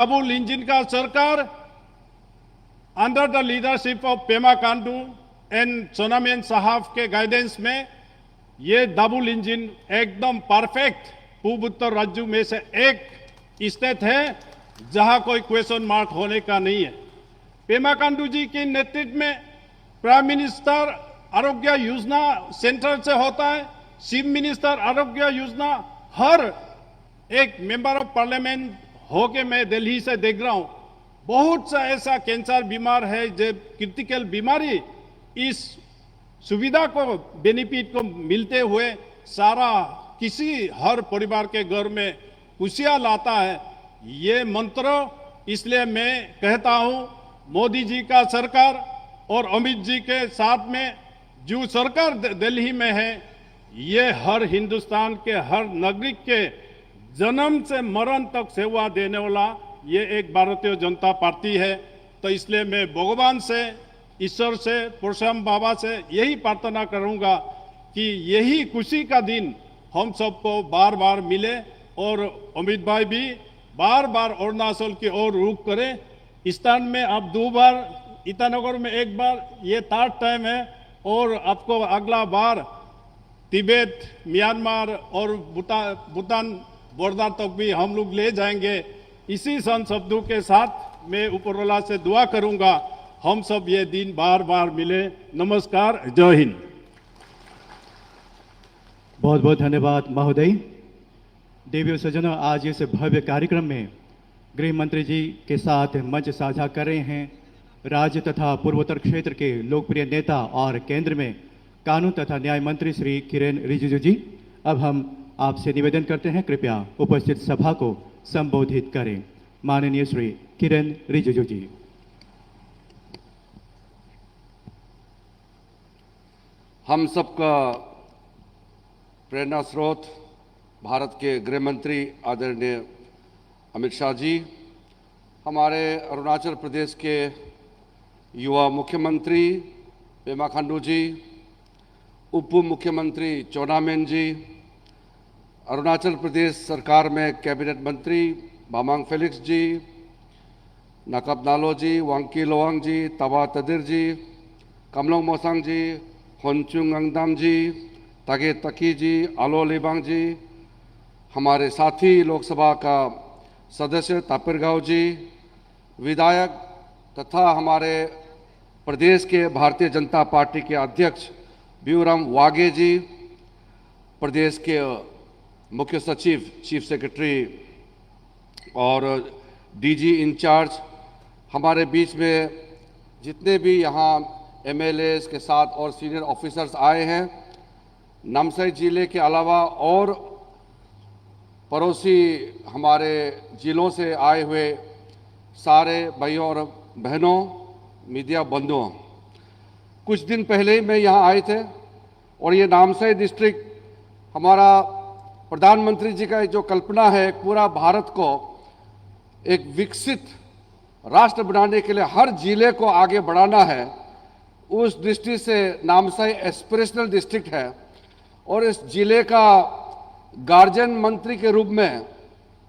double engine का सरकार under the leadership of Pema Khandu and Chowna Mein साहब के गाइडेंस में ये डबल इंजन एकदम परफेक्ट पूर्व उत्तर राज्यों में से एक स्टेट है जहां कोई क्वेश्चन मार्क होने का नहीं है। पेमा खांडू जी के नेतृत्व में prime minister Arogya Yojana central से होता है, चीफ मिनिस्टर आरोग्य योजना हर एक मेंबर ऑफ पार्लियामेंट होके मैं दिल्ली से देख रहा हूं। बहुत सा ऐसा कैंसर बीमार है जो क्रिटिकल बीमारी इस सुविधा को बेनिफिट को मिलते हुए सारा किसी हर परिवार के घर में खुशियां लाता है ये मंत्र। इसलिए मैं कहता हूं मोदी जी का सरकार और अमित जी के साथ में जो सरकार दिल्ली में है ये हर हिंदुस्तान के हर नागरिक के जन्म से मरण तक सेवा देने वाला ये एक भारतीय जनता पार्टी है। तो इसलिए मैं भगवान से, ईश्वर से, परशुराम बाबा से यही प्रार्थना करूंगा कि यही खुशी का दिन हम सबको बार बार मिले और अमित भाई भी बार बार अरुणाचल की ओर रुख करें। इस टाइम में आप 2 बार, ईटानगर में 1 बार, ये 3rd टाइम है और आपको अगला बार तिब्बत, म्यांमार और भूटान बॉर्डर तक भी हम लोग ले जाएंगे। इसी संत शब्दों के साथ मैं ऊपरवाला से दुआ करूंगा हम सब ये दिन बार बार मिले। नमस्कार, जय हिंद। बहुत बहुत धन्यवाद महोदय। देवियों सज्जनों, आज इस भव्य कार्यक्रम में गृह मंत्री जी के साथ मंच साझा कर रहे हैं राज्य तथा पूर्वोत्तर क्षेत्र के लोकप्रिय नेता और केंद्र में कानून तथा न्याय मंत्री श्री किरेन रिजिजू जी। अब हम आपसे निवेदन करते हैं कृपया उपस्थित सभा को संबोधित करें। माननीय श्री किरेन रिजिजू जी। हम सबका प्रेरणा स्रोत भारत के गृह मंत्री आदरणीय अमित शाह जी, हमारे अरुणाचल प्रदेश के युवा मुख्यमंत्री पेमा खांडू जी, उप मुख्यमंत्री चोनामेन जी, अरुणाचल प्रदेश सरकार में कैबिनेट मंत्री बामांग फेलिक्स जी, नकब नालो जी, वांकी लोवांग जी, तबा तदिर जी, कमलोंग मोसांग जी, होनचुंग अंगदाम जी, तगे तकी जी, आलो लिबांग जी, हमारे साथी लोकसभा का सदस्य तापिरगांव जी, विधायक तथा हमारे प्रदेश के भारतीय जनता पार्टी के अध्यक्ष ब्यूराम वागे जी, प्रदेश के मुख्य सचिव, चीफ सेक्रेटरी और डीजी इंचार्ज, हमारे बीच में जितने भी यहाँ एमएलएस के साथ और सीनियर ऑफिसर्स आए हैं, नामसाई जिले के अलावा और पड़ोसी हमारे जिलों से आए हुए सारे भाइयों और बहनों, मीडिया बंधुओं, कुछ दिन पहले ही मैं यहाँ आए थे और ये नामसाई डिस्ट्रिक्ट हमारा प्रधानमंत्री जी का जो कल्पना है पूरा भारत को एक विकसित राष्ट्र बनाने के लिए हर जिले को आगे बढ़ाना है, उस दृष्टि से नामसाई एस्पिरेशनल डिस्ट्रिक्ट है। और इस जिले का गार्जियन मंत्री के रूप में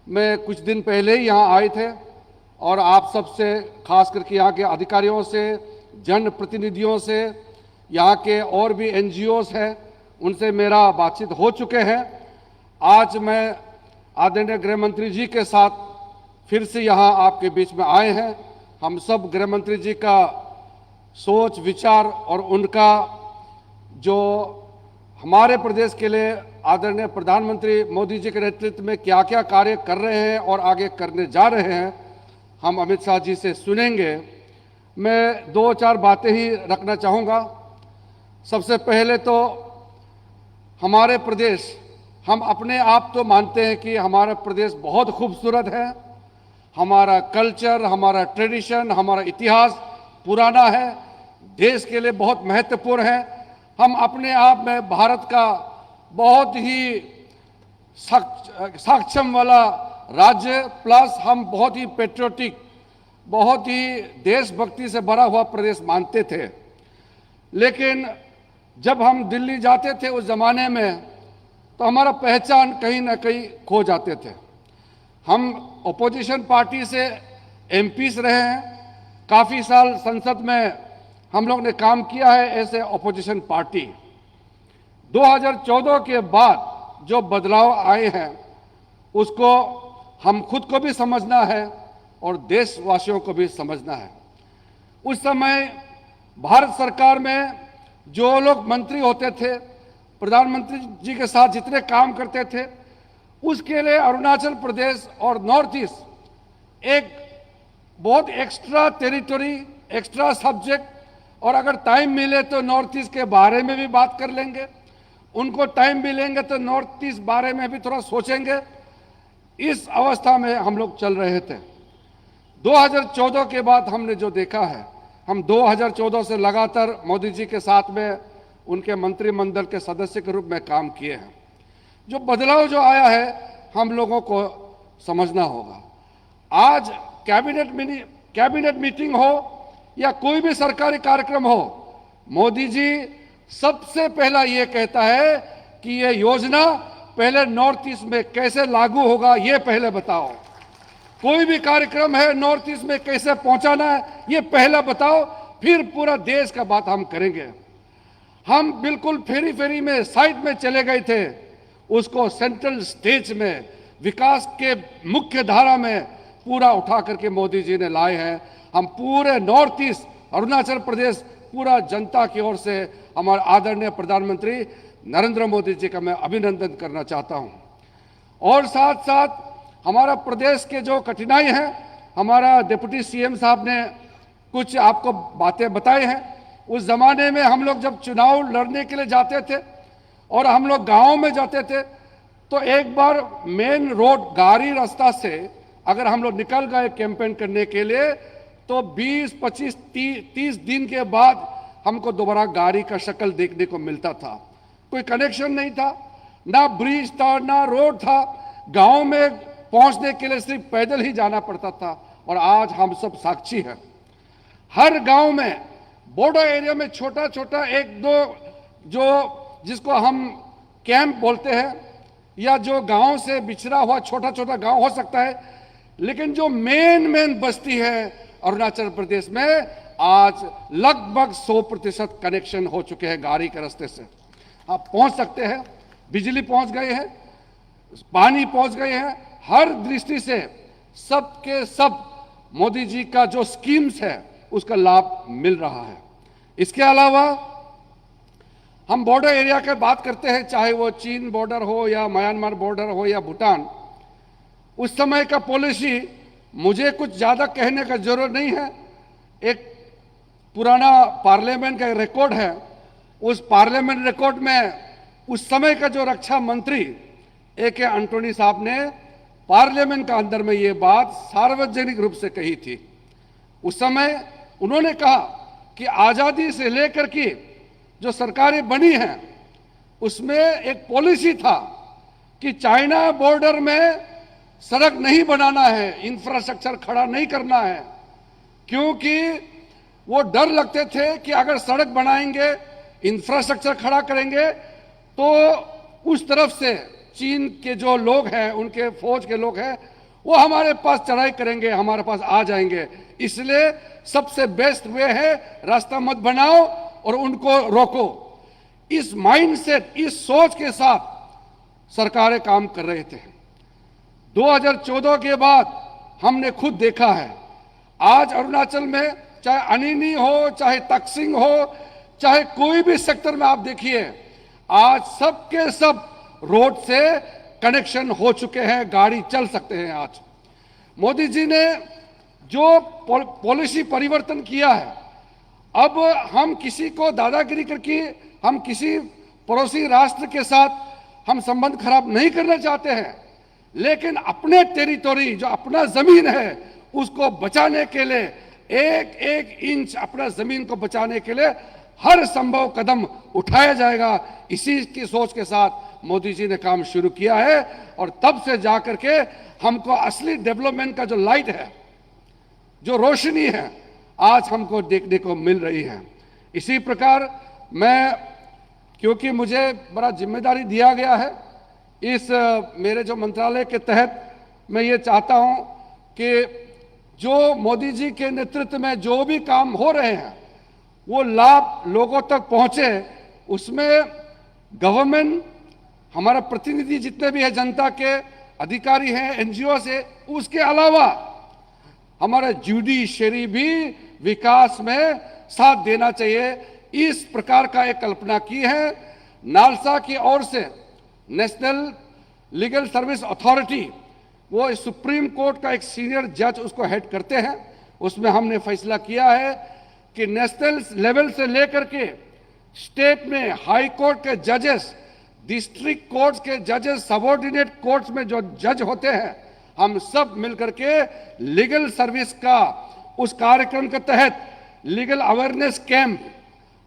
मैं कुछ दिन पहले ही यहाँ आए थे और आप सबसे, खास करके यहाँ के अधिकारियों से, जनप्रतिनिधियों से, यहाँ के और भी एनजीओस हैं, उनसे मेरा बातचीत हो चुके हैं। आज मैं आदरणीय गृह मंत्री जी के साथ फिर से यहाँ आपके बीच में आए हैं। हम सब गृह मंत्री जी का सोच विचार और उनका जो हमारे प्रदेश के लिए आदरणीय प्रधानमंत्री मोदी जी के नेतृत्व में क्या क्या कार्य कर रहे हैं और आगे करने जा रहे हैं, हम अमित शाह जी से सुनेंगे। मैं 2-4 बातें ही रखना चाहूँगा। सबसे पहले तो हमारे प्रदेश, हम अपने आप तो मानते हैं कि हमारा प्रदेश बहुत खूबसूरत है, हमारा कल्चर, हमारा ट्रेडिशन, हमारा इतिहास पुराना है, देश के लिए बहुत महत्वपूर्ण है। हम अपने आप में भारत का बहुत ही सक्षम वाला राज्य, प्लस हम बहुत ही पेट्रियोटिक, बहुत ही देशभक्ति से भरा हुआ प्रदेश मानते थे। लेकिन जब हम दिल्ली जाते थे उस जमाने में तो हमारा पहचान कहीं ना कहीं खो जाते थे। हम ओपोजिशन पार्टी से एमपीस रहे हैं, काफ़ी साल संसद में हम लोग ने काम किया है ऐसे ओपोजिशन पार्टी। 2014 के बाद जो बदलाव आए हैं उसको हम खुद को भी समझना है और देशवासियों को भी समझना है। उस समय भारत सरकार में जो लोग मंत्री होते थे, प्रधानमंत्री जी के साथ जितने काम करते थे, उसके लिए अरुणाचल प्रदेश और नॉर्थ ईस्ट एक बहुत एक्स्ट्रा टेरिटरी, एक्स्ट्रा सब्जेक्ट, और अगर टाइम मिले तो नॉर्थ ईस्ट के बारे में भी बात कर लेंगे, उनको टाइम मिलेंगे तो नॉर्थ ईस्ट बारे में भी थोड़ा सोचेंगे। इस अवस्था में हम लोग चल रहे थे। 2014 के बाद हमने जो देखा है, हम 2014 से लगातार मोदी जी के साथ में उनके मंत्रिमंडल के सदस्य के रूप में काम किए हैं। जो बदलाव जो आया है हम लोगों को समझना होगा। आज कैबिनेट मीटिंग हो या कोई भी सरकारी कार्यक्रम हो, मोदी जी सबसे पहला ये कहता है कि ये योजना पहले नॉर्थ ईस्ट में कैसे लागू होगा, ये पहले बताओ। कोई भी कार्यक्रम है नॉर्थ ईस्ट में कैसे पहुंचाना है, ये पहला बताओ, फिर पूरा देश का बात हम करेंगे। हम बिल्कुल फेरी में साइड में चले गए थे, उसको सेंट्रल स्टेज में विकास के मुख्य धारा में पूरा उठा करके मोदी जी ने लाए हैं। हम पूरे नॉर्थ ईस्ट अरुणाचल प्रदेश पूरा जनता की ओर से हमारे आदरणीय प्रधानमंत्री नरेंद्र मोदी जी का मैं अभिनंदन करना चाहता हूं। और साथ साथ हमारा प्रदेश के जो कठिनाई है, हमारा डिप्टी सीएम साहब ने कुछ आपको बातें बताई हैं। उस जमाने में हम लोग जब चुनाव लड़ने के लिए जाते थे और हम लोग गाँव में जाते थे, तो एक बार मेन रोड गाड़ी रास्ता से अगर हम लोग निकल गए कैंपेन करने के लिए, तो 20, 25, 30 दिन के बाद हमको दोबारा गाड़ी का शक्ल देखने को मिलता था। कोई कनेक्शन नहीं था, ना ब्रिज था, ना रोड था। गांव में पहुंचने के लिए सिर्फ पैदल ही जाना पड़ता था। और आज हम सब साक्षी हैं, हर गांव में बॉर्डर एरिया में छोटा छोटा एक दो जो जिसको हम कैंप बोलते हैं, या जो गांव से बिछड़ा हुआ छोटा छोटा गांव हो सकता है, लेकिन जो मेन बस्ती है अरुणाचल प्रदेश में, आज लगभग 100% कनेक्शन हो चुके हैं गाड़ी के रास्ते से। आप पहुंच सकते हैं, बिजली पहुंच गए हैं, पानी पहुंच गए हैं, हर दृष्टि से सबके सब मोदी जी का जो स्कीम्स है उसका लाभ मिल रहा है। इसके अलावा हम बॉर्डर एरिया की बात करते हैं, चाहे वो चीन बॉर्डर हो या म्यांमार बॉर्डर हो या भूटान। उस समय का पॉलिसी मुझे कुछ ज्यादा कहने का जरूरत नहीं है। एक पुराना पार्लियामेंट का रिकॉर्ड है, उस पार्लियामेंट रिकॉर्ड में उस समय का जो रक्षा मंत्री AK एंटोनी साहब ने पार्लियामेंट का अंदर में ये बात सार्वजनिक रूप से कही थी। उस समय उन्होंने कहा कि आजादी से लेकर के जो सरकारें बनी हैं उसमें एक पॉलिसी था कि चाइना बॉर्डर में सड़क नहीं बनाना है, इंफ्रास्ट्रक्चर खड़ा नहीं करना है, क्योंकि वो डर लगते थे कि अगर सड़क बनाएंगे, इंफ्रास्ट्रक्चर खड़ा करेंगे, तो उस तरफ से चीन के जो लोग हैं, उनके फौज के लोग हैं, वो हमारे पास चढ़ाई करेंगे, हमारे पास आ जाएंगे। इसलिए सबसे बेस्ट वे है रास्ता मत बनाओ और उनको रोको। इस माइंडसेट, इस सोच के साथ सरकारें काम कर रहे थे। 2014 के बाद हमने खुद देखा है, आज अरुणाचल में चाहे अनिनी हो, चाहे तकसिंग हो, चाहे कोई भी सेक्टर में आप देखिए, आज सबके सब रोड से कनेक्शन हो चुके हैं, गाड़ी चल सकते हैं। आज मोदी जी ने जो पॉलिसी परिवर्तन किया है, अब हम किसी को दादागिरी करके हम किसी पड़ोसी राष्ट्र के साथ हम संबंध खराब नहीं करना चाहते हैं, लेकिन अपने टेरिटोरी जो अपना जमीन है उसको बचाने के लिए एक एक इंच अपना जमीन को बचाने के लिए हर संभव कदम उठाया जाएगा। इसी की सोच के साथ मोदी जी ने काम शुरू किया है और तब से जाकर के हमको असली डेवलपमेंट का जो लाइट है, जो रोशनी है, आज हमको देखने को मिल रही है। इसी प्रकार मैं, क्योंकि मुझे बड़ा जिम्मेदारी दिया गया है इस मेरे जो मंत्रालय के तहत मैं ये चाहता हूं कि जो मोदी जी के नेतृत्व में जो भी काम हो रहे हैं वो लाभ लोगों तक पहुंचे। उसमें गवर्नमेंट, हमारा प्रतिनिधि जितने भी है, जनता के अधिकारी हैं, एनजीओ से, उसके अलावा हमारा जुडिशरी भी विकास में साथ देना चाहिए। इस प्रकार का एक कल्पना की है। नालसा की ओर से नेशनल लीगल सर्विस अथॉरिटी, वो सुप्रीम कोर्ट का एक सीनियर जज उसको हेड करते हैं। उसमें हमने फैसला किया है कि नेशनल लेवल से लेकर के स्टेट में हाई कोर्ट के जजेस, डिस्ट्रिक्ट कोर्ट्स के जजेस, सबऑर्डिनेट कोर्ट्स में जो जज होते हैं, हम सब मिलकर के लीगल सर्विस का उस कार्यक्रम के तहत लीगल अवेयरनेस कैंप,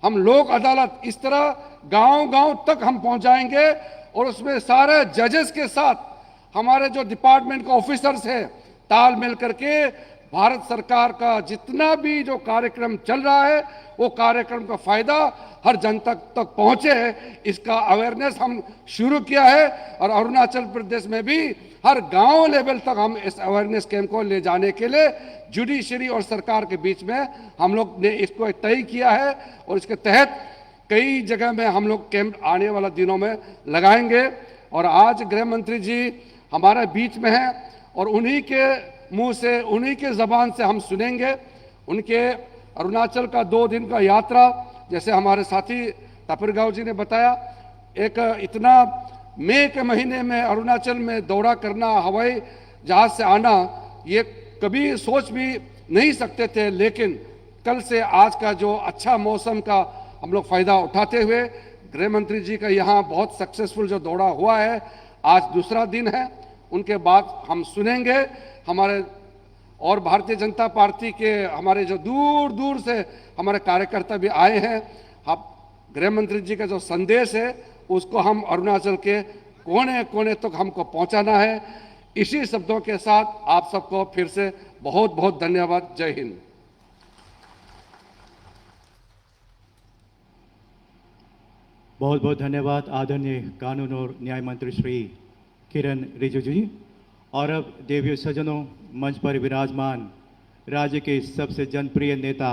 हम लोक अदालत, इस तरह गांव-गांव तक हम पहुंचाएंगे। और उसमें सारे जजेस के साथ हमारे जो डिपार्टमेंट के ऑफिसर्स हैं, तालमेल करके भारत सरकार का जितना भी जो कार्यक्रम चल रहा है वो कार्यक्रम का फायदा हर जनता तक पहुंचे, इसका अवेयरनेस हम शुरू किया है। और अरुणाचल प्रदेश में भी हर गांव लेवल तक हम इस अवेयरनेस कैंप को ले जाने के लिए जुडिशरी और सरकार के बीच में हम लोग ने इसको तय किया है। और इसके तहत कई जगह में हम लोग कैंप आने वाला दिनों में लगाएंगे। और आज गृह मंत्री जी हमारे बीच में हैं और उन्हीं के मुंह से, उन्हीं के जबान से हम सुनेंगे उनके अरुणाचल का 2 दिन का यात्रा। जैसे हमारे साथी तापिरगांव जी ने बताया, एक इतना मई के महीने में अरुणाचल में दौरा करना, हवाई जहाज से आना, ये कभी सोच भी नहीं सकते थे। लेकिन कल से आज का जो अच्छा मौसम का हम लोग फायदा उठाते हुए गृह मंत्री जी का यहाँ बहुत सक्सेसफुल जो दौरा हुआ है, आज दूसरा दिन है। उनके बाद हम सुनेंगे हमारे और भारतीय जनता पार्टी के हमारे जो दूर दूर से हमारे कार्यकर्ता भी आए हैं। अब गृह मंत्री जी का जो संदेश है उसको हम अरुणाचल के कोने कोने तक हमको पहुंचाना है। इसी शब्दों के साथ आप सबको फिर से बहुत बहुत धन्यवाद। जय हिंद। बहुत बहुत धन्यवाद आदरणीय कानून और न्याय मंत्री श्री किरण रिजिजू जी। और अब देवियों सज्जनों, मंच पर विराजमान राज्य के सबसे जनप्रिय नेता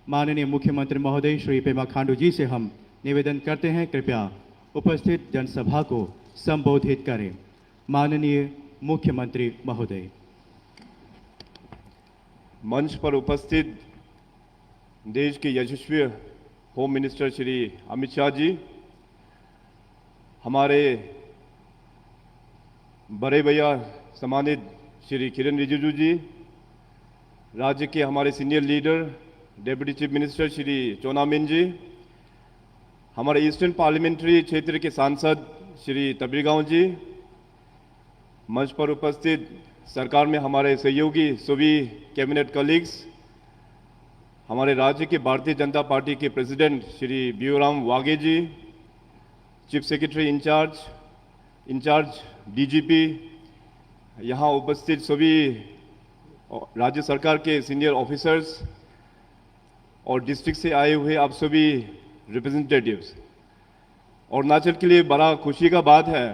माननीय मुख्यमंत्री महोदय श्री पेमा खांडू जी से हम निवेदन करते हैं, कृपया उपस्थित जनसभा को संबोधित करें। माननीय मुख्यमंत्री महोदय। मंच पर उपस्थित देश के यशस्वी होम मिनिस्टर श्री अमित शाह जी, हमारे बड़े भैया सम्मानित श्री किरण रिजिजू जी, राज्य के हमारे senior leader deputy chief minister Shri चोना मेन जी, हमारे ईस्टर्न पार्लियामेंट्री क्षेत्र के सांसद श्री तापिरगांव जी, मंच पर उपस्थित सरकार में हमारे सहयोगी सभी कैबिनेट कलीग्स, हमारे राज्य के भारतीय जनता पार्टी के प्रेसिडेंट श्री बियूराम वाघे जी, चीफ सेक्रेटरी इंचार्ज डीजीपी, यहाँ उपस्थित सभी राज्य सरकार के सीनियर ऑफिसर्स और डिस्ट्रिक्ट से आए हुए आप सभी रिप्रेजेंटेटिव्स। अरुणाचल के लिए बड़ा खुशी का बात है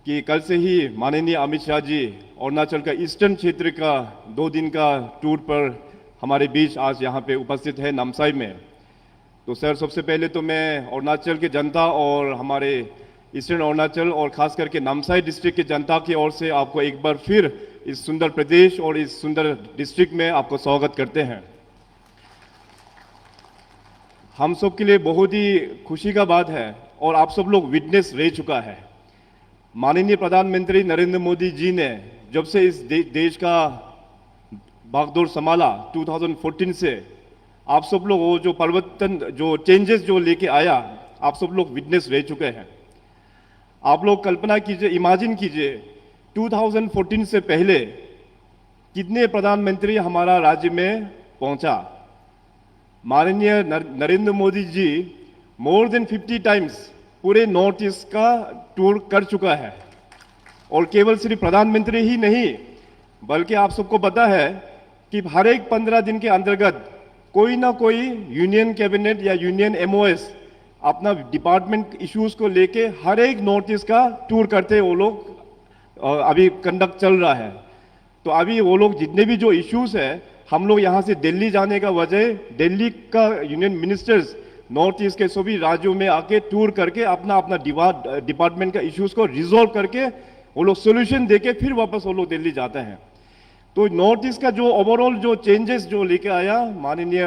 कि कल से ही माननीय अमित शाह जी अरुणाचल का ईस्टर्न क्षेत्र का 2 दिन का टूर पर हमारे बीच आज यहाँ पे उपस्थित है नामसाई में। तो सर, सबसे पहले तो मैं अरुणाचल के जनता और हमारे ईस्टर्न अरुणाचल और खास करके नामसाई डिस्ट्रिक्ट की जनता की ओर से आपको एक बार फिर इस सुंदर प्रदेश और इस सुंदर डिस्ट्रिक्ट में आपको स्वागत करते हैं। हम सब के लिए बहुत ही खुशी का बात है और आप सब लोग विटनेस रह चुका है। माननीय प्रधानमंत्री नरेंद्र मोदी जी ने जब से इस देश का भागदौड़ संभाला 2014 से, आप सब लोग वो जो परिवर्तन, जो चेंजेस जो लेके आया, आप सब लोग विटनेस रह चुके हैं। आप लोग कल्पना कीजिए, इमेजिन कीजिए 2014 से पहले कितने प्रधानमंत्री हमारा राज्य में पहुंचा। माननीय Narendra Modi ji more than 50 times पूरे नॉर्थ ईस्ट का टूर कर चुका है। और केवल सिर्फ प्रधानमंत्री ही नहीं, बल्कि आप सबको पता है कि हर एक 15 दिन के अंतर्गत कोई ना कोई यूनियन कैबिनेट या यूनियन एमओएस अपना डिपार्टमेंट इश्यूज को लेके हर एक नॉर्थ ईस्ट का टूर करते वो लोग अभी कंडक्ट चल रहा है। तो अभी वो लोग जितने भी जो इश्यूज है, हम लोग यहाँ से दिल्ली जाने का वजह, दिल्ली का यूनियन मिनिस्टर्स नॉर्थ ईस्ट के सभी राज्यों में आके टूर करके अपना अपना डिपार्टमेंट का इश्यूज को रिजॉल्व करके वो लोग सोल्यूशन देके फिर वापस वो लोग दिल्ली जाते हैं। तो नॉर्थ ईस्ट का जो ओवरऑल जो चेंजेस जो लेके आया माननीय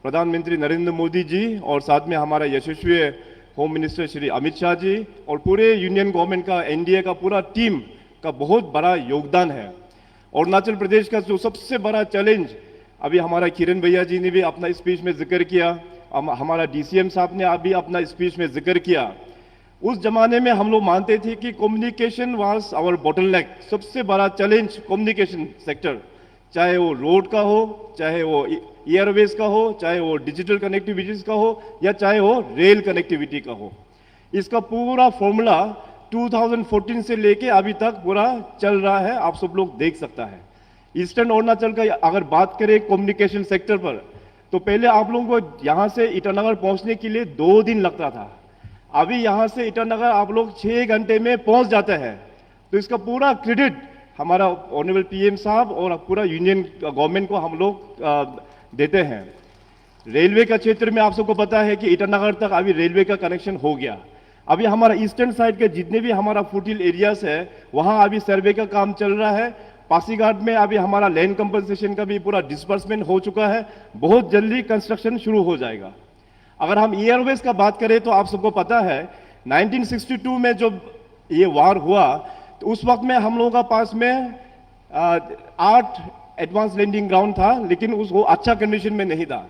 प्रधानमंत्री नरेंद्र मोदी जी और साथ में हमारा यशस्वी होम मिनिस्टर श्री अमित शाह जी और पूरे यूनियन गवर्नमेंट का, एनडीए का पूरा टीम का बहुत बड़ा योगदान है। अरुणाचल प्रदेश का जो सबसे बड़ा चैलेंज, अभी हमारा किरण भैया जी ने भी अपना स्पीच में जिक्र किया, हमारा डीसीएम साहब ने अभी अपना स्पीच में जिक्र किया। उस जमाने में हम लोग मानते थे कि कम्युनिकेशन वाज आवर बोटलनेक, सबसे बड़ा चैलेंज कम्युनिकेशन सेक्टर, चाहे वो रोड का हो, चाहे वो एयरवेज का हो, चाहे वो डिजिटल कनेक्टिविटीज का हो, या चाहे वो रेल कनेक्टिविटी का हो। इसका पूरा फॉर्मूला 2014 से लेके अभी तक पूरा चल रहा है, आप सब लोग देख सकता है। ईस्टर्न अरुणाचल का अगर बात करें कम्युनिकेशन सेक्टर पर, तो पहले आप लोगों को यहाँ से ईटानगर पहुंचने के लिए 2 दिन लगता था, अभी यहाँ से ईटानगर आप लोग 6 घंटे में पहुंच जाते हैं। तो इसका पूरा क्रेडिट हमारा ऑनरेबल पीएम साहब और पूरा यूनियन गवर्नमेंट को हम लोग देते हैं। रेलवे का क्षेत्र में आप सबको पता है कि ईटानगर तक अभी रेलवे का कनेक्शन हो गया। अभी हमारा ईस्टर्न साइड के जितने भी हमारा फुटहिल एरियाज है वहां अभी सर्वे का काम चल रहा है। पासीघाट में अभी हमारा लैंड कंपनसेशन का भी पूरा डिस्बर्समेंट हो चुका है, बहुत जल्दी कंस्ट्रक्शन शुरू हो जाएगा। अगर हम एयरवेज का बात करें तो आप सबको पता है 1962 में जब ये वार हुआ तो उस वक्त में हम लोगों का पास में 8 एडवांस लैंडिंग ग्राउंड था, लेकिन वो अच्छा कंडीशन में नहीं था।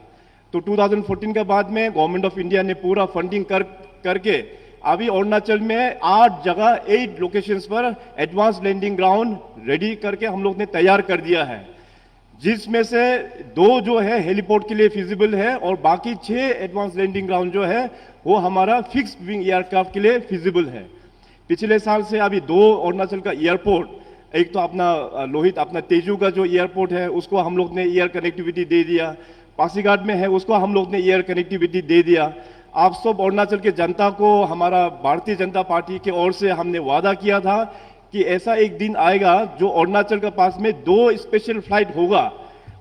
तो 2014 के बाद में गवर्नमेंट ऑफ इंडिया ने पूरा फंडिंग करके अभी अरुणाचल में 8 जगह 8 लोकेशंस पर एडवांस लैंडिंग ग्राउंड रेडी करके हम लोग ने तैयार कर दिया है, जिसमें से 2 जो है हेलीपोर्ट के लिए फिजिबल है और बाकी 6 एडवांस लैंडिंग ग्राउंड जो है वो हमारा फिक्स विंग एयरक्राफ्ट के लिए फिजिबल है। पिछले साल से अभी 2 अरुणाचल का एयरपोर्ट, एक तो अपना लोहित अपना तेजू का जो एयरपोर्ट है उसको हम लोग ने एयर कनेक्टिविटी दे दिया, पासीघाट में है उसको हम लोग ने एयर कनेक्टिविटी दे दिया। आप सब अरुणाचल के जनता को हमारा भारतीय जनता पार्टी की ओर से हमने वादा किया था कि ऐसा एक दिन आएगा जो अरुणाचल के पास में 2 स्पेशल फ्लाइट होगा,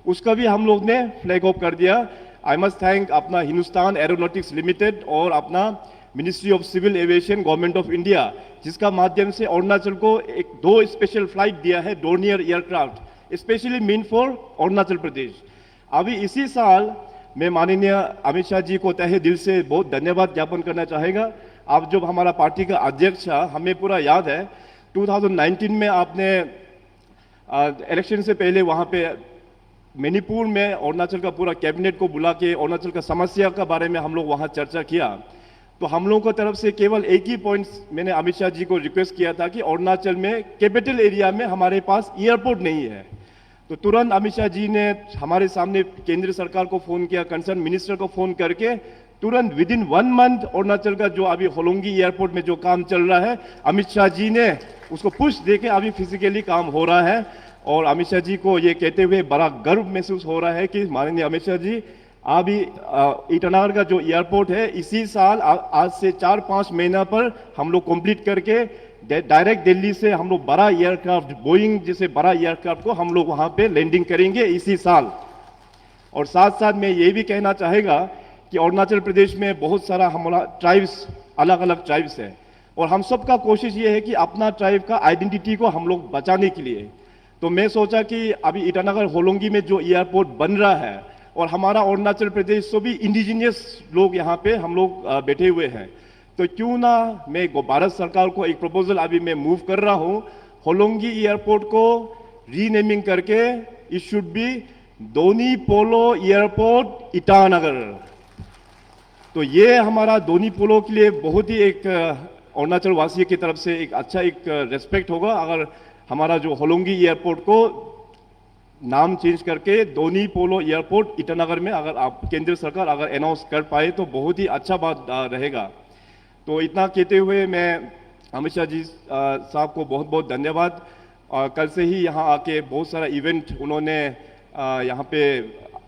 उसका भी हम लोग ने फ्लैग ऑफ कर दिया। आई मस्ट थैंक अपना हिंदुस्तान एरोनॉटिक्स लिमिटेड और अपना ministry of civil aviation government of India, जिसका माध्यम से अरुणाचल को 2 स्पेशल फ्लाइट दिया है, Dornier aircraft specially mean for Arunachal Pradesh. अभी इसी साल मैं माननीय अमित शाह जी को तहे दिल से बहुत धन्यवाद ज्ञापन करना चाहेगा। आप जब हमारा पार्टी का अध्यक्ष था, हमें पूरा याद है 2019 में आपने इलेक्शन से पहले वहां पे मणिपुर में अरुणाचल का पूरा कैबिनेट को बुला के अरुणाचल का समस्या के बारे में हम लोग वहां चर्चा किया। तो हम लोगों को तरफ से केवल एक ही पॉइंट मैंने अमित शाह जी को रिक्वेस्ट किया था कि अरुणाचल में कैपिटल एरिया में हमारे पास एयरपोर्ट नहीं है। तो तुरंत अमित शाह जी ने हमारे सामने केंद्र सरकार को फोन किया, कंसर्न मिनिस्टर को फोन करके तुरंत विदिन 1 मंथ अरुणाचल का जो अभी होलोंगी एयरपोर्ट में जो काम चल रहा है, अमित शाह जी ने उसको पुश देके अभी फिजिकली काम हो रहा है। और अमित शाह जी को ये कहते हुए बड़ा गर्व महसूस हो रहा है कि माननीय अमित शाह जी अभी ईटानगर का जो एयरपोर्ट है इसी साल आज से 4-5 महीना पर हम लोग कंप्लीट करके डायरेक्ट दिल्ली से हम लोग बड़ा एयरक्राफ्ट, बोइंग जैसे बड़ा एयरक्राफ्ट को हम लोग वहां पे लैंडिंग करेंगे इसी साल। और साथ साथ मैं ये भी कहना चाहेगा कि अरुणाचल प्रदेश में बहुत सारा हमारा ट्राइब्स, अलग अलग ट्राइब्स है और हम सबका कोशिश ये है कि अपना ट्राइब का आइडेंटिटी को हम लोग बचाने के लिए। तो मैं सोचा कि अभी ईटानगर होलोंगी में जो एयरपोर्ट बन रहा है और हमारा अरुणाचल प्रदेश से भी इंडिजिनियस लोग यहाँ पे हम लोग बैठे हुए हैं, तो क्यों ना मैं भारत सरकार को एक प्रपोजल अभी मैं मूव कर रहा हूँ, होलोंगी एयरपोर्ट को रीनेमिंग करके it should be Doni polo airport Itanagar. तो ये हमारा दोनी पोलो के लिए बहुत ही एक अरुणाचल वासी की तरफ से एक अच्छा एक रेस्पेक्ट होगा अगर हमारा जो होलोंगी एयरपोर्ट को नाम चेंज करके दोनी पोलो एयरपोर्ट ईटानगर में अगर आप केंद्र सरकार अगर अनाउंस कर पाए तो बहुत ही अच्छा बात रहेगा। तो इतना कहते हुए मैं अमित शाह जी साहब को बहुत बहुत धन्यवाद। कल से ही यहाँ आके बहुत सारा इवेंट उन्होंने यहाँ पे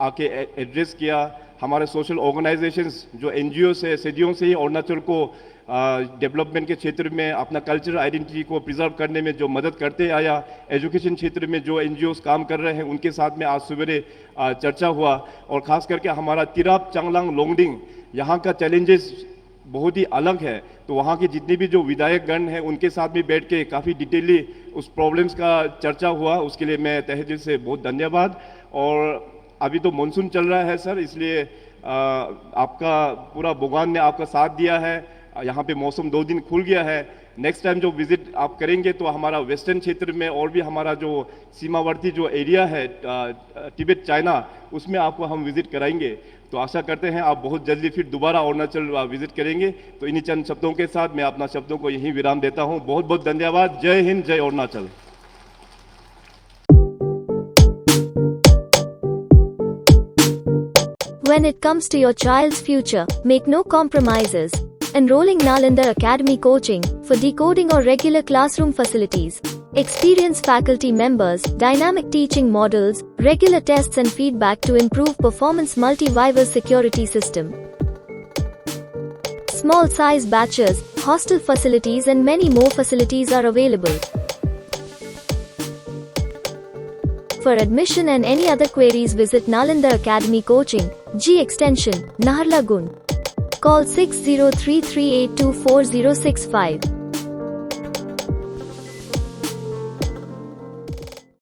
आके एड्रेस किया। हमारे सोशल ऑर्गेनाइजेशंस जो एनजीओ से सदियों से ही अरुणाचल को डेवलपमेंट के क्षेत्र में अपना कल्चरल आइडेंटिटी को प्रिजर्व करने में जो मदद करते आया, एजुकेशन क्षेत्र में जो NGOs काम कर रहे हैं उनके साथ में आज सवेरे चर्चा हुआ। और ख़ास करके हमारा तिराप चांगलांग लोंगडिंग यहाँ का चैलेंजेस बहुत ही अलग है, तो वहाँ के जितने भी जो विधायक गण हैं उनके साथ भी बैठ के काफ़ी डिटेली उस प्रॉब्लम्स का चर्चा हुआ। उसके लिए मैं तहे दिल से बहुत धन्यवाद। और अभी तो मानसून चल रहा है सर, इसलिए आपका पूरा बोगान ने आपका साथ दिया है। यहाँ पे मौसम 2 दिन खुल गया है। नेक्स्ट टाइम जो विजिट आप करेंगे तो हमारा वेस्टर्न क्षेत्र में और भी हमारा जो सीमावर्ती जो एरिया है तिब्बत चाइना, उसमें आपको हम विजिट कराएंगे। तो आशा करते हैं आप बहुत जल्दी फिर दोबारा अरुणाचल विजिट करेंगे। तो इन्हीं चंद शब्दों के साथ मैं अपना शब्दों को यहीं विराम देता हूँ। बहुत बहुत धन्यवाद। जय हिंद, जय Arunachal. When it comes to your child's future, make no compromises. Enrolling Nalanda Academy coaching for decoding or regular classroom facilities, experienced faculty members, dynamic teaching models, regular tests and feedback to improve performance, multi-viva security system, small size batches, hostel facilities and many more facilities are available. For admission and any other queries, visit Nalanda Academy Coaching, G Extension, Naharlagun. Call 6033824065.